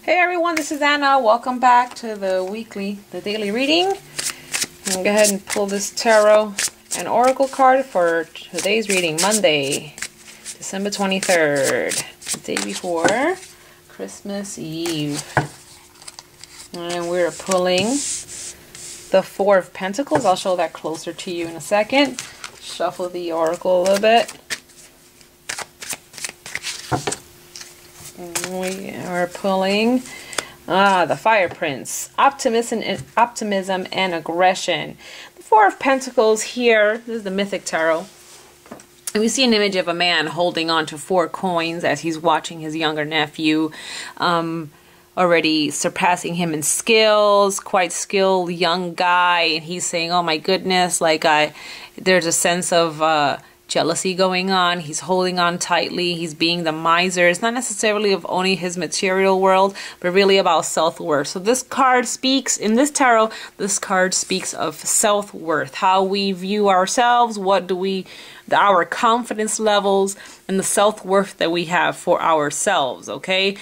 Hey everyone, this is Anna. Welcome back to the daily reading. I'm gonna go ahead and pull this tarot and oracle card for today's reading, Monday, December 23rd, the day before Christmas Eve. And we're pulling the Four of Pentacles. I'll show that closer to you in a second. Shuffle the oracle a little bit. And we are pulling the Fire Prince, optimism and aggression. The Four of Pentacles here, this is the Mythic Tarot. And we see an image of a man holding on to 4 coins as he's watching his younger nephew, already surpassing him in skills, quite skilled young guy. And he's saying, oh my goodness, like there's a sense of jealousy going on. He's holding on tightly. He's being the miser. It's not necessarily of only his material world, but really about self-worth. So this card speaks, in this tarot, this card speaks of self-worth, how we view ourselves, our confidence levels, and the self-worth that we have for ourselves, okay?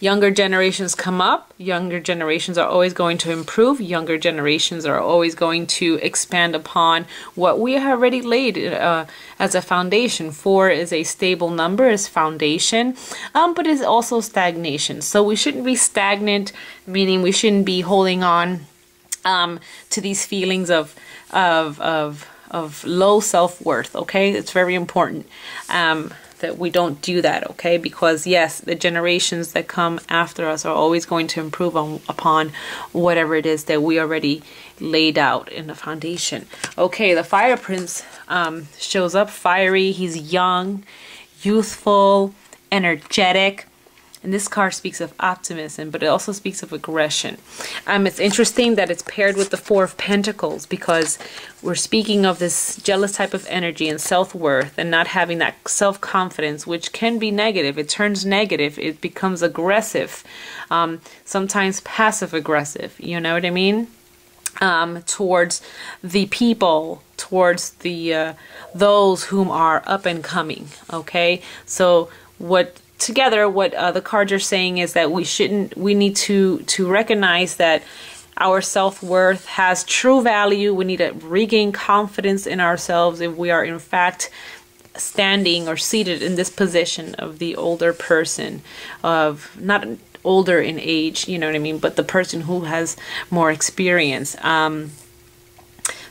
Younger generations come up. Younger generations are always going to improve. Younger generations are always going to expand upon what we have already laid as a foundation. 4 is a stable number, is foundation, but it's also stagnation. So we shouldn't be stagnant, meaning we shouldn't be holding on to these feelings of low self-worth. Okay, it's very important that we don't do that, okay? Because yes, the generations that come after us are always going to improve upon whatever it is that we already laid out in the foundation. Okay, the Fire Prince shows up fiery. He's young, youthful, energetic. And this card speaks of optimism, but it also speaks of aggression. It's interesting that it's paired with the Four of Pentacles because we're speaking of this jealous type of energy and self-worth and not having that self-confidence, which can be negative. It turns negative. It becomes aggressive, sometimes passive-aggressive. You know what I mean? Towards the people, towards the those whom are up and coming. Okay, so Together, what the cards are saying is that we need to recognize that our self-worth has true value. We need to regain confidence in ourselves if we are in fact standing or seated in this position of the older person, of not older in age, you know what I mean, but the person who has more experience.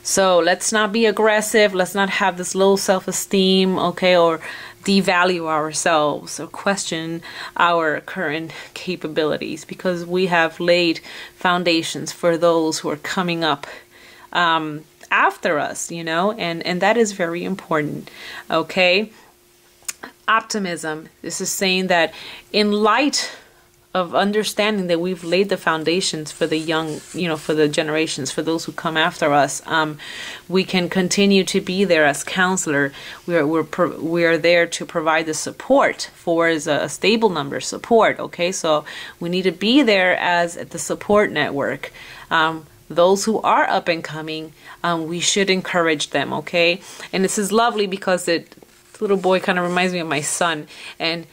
So let's not be aggressive. Let's not have this low self-esteem, okay, or devalue ourselves or question our current capabilities, because we have laid foundations for those who are coming up after us, you know, and that is very important, okay? Optimism. This is saying that in light of understanding that we've laid the foundations for the young, you know, for the generations, for those who come after us, we can continue to be there as counselor. We are there to provide the support. 4 is a stable number, support. Okay, so we need to be there as the support network. Those who are up and coming, we should encourage them. Okay, and this is lovely because the little boy kind of reminds me of my son, and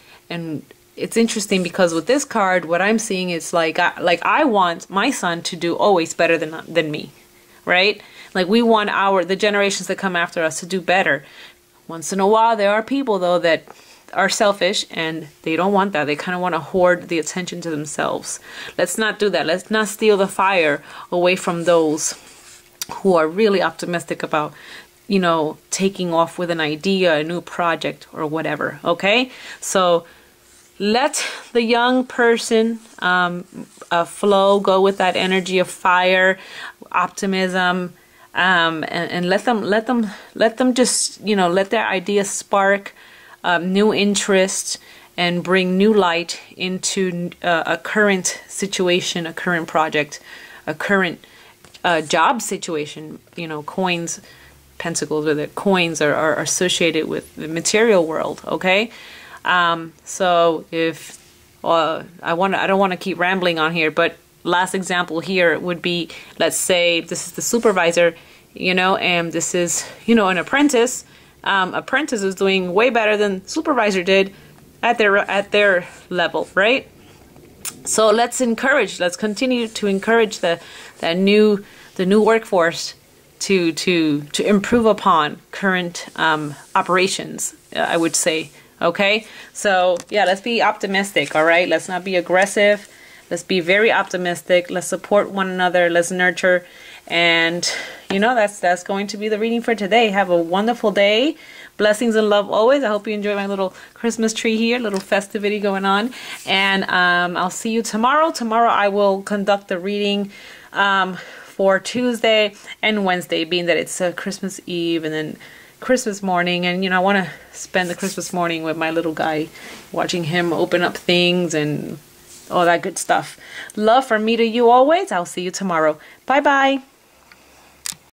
it's interesting because with this card, what I'm seeing is like I want my son to do always better than me, right? Like we want the generations that come after us to do better. Once in a while, there are people though that are selfish and they don't want that. They kind of want to hoard the attention to themselves. Let's not do that. Let's not steal the fire away from those who are really optimistic about, you know, taking off with an idea, a new project or whatever. Okay, so let the young person flow, go with that energy of fire, optimism, and let them just, you know, let their ideas spark new interest and bring new light into a current situation, a current project, a current job situation. You know, coins, pentacles, or the coins are associated with the material world. Okay. So if I don't want to keep rambling on here, but last example here would be, let's say this is the supervisor, you know, and this is, you know, an apprentice. Apprentice is doing way better than supervisor did at their level, right? So let's continue to encourage the new workforce to improve upon current operations, I would say. Okay, so yeah, let's be optimistic. All right, let's not be aggressive. Let's be very optimistic. Let's support one another. Let's nurture. And you know, that's going to be the reading for today. Have a wonderful day. Blessings and love always. I hope you enjoy my little Christmas tree here, little festivity going on. And I'll see you tomorrow. Tomorrow I will conduct the reading for Tuesday and Wednesday, being that it's Christmas Eve and then Christmas morning. And you know, I want to spend the Christmas morning with my little guy, watching him open up things and all that good stuff. Love from me to you always. I'll see you tomorrow. Bye bye.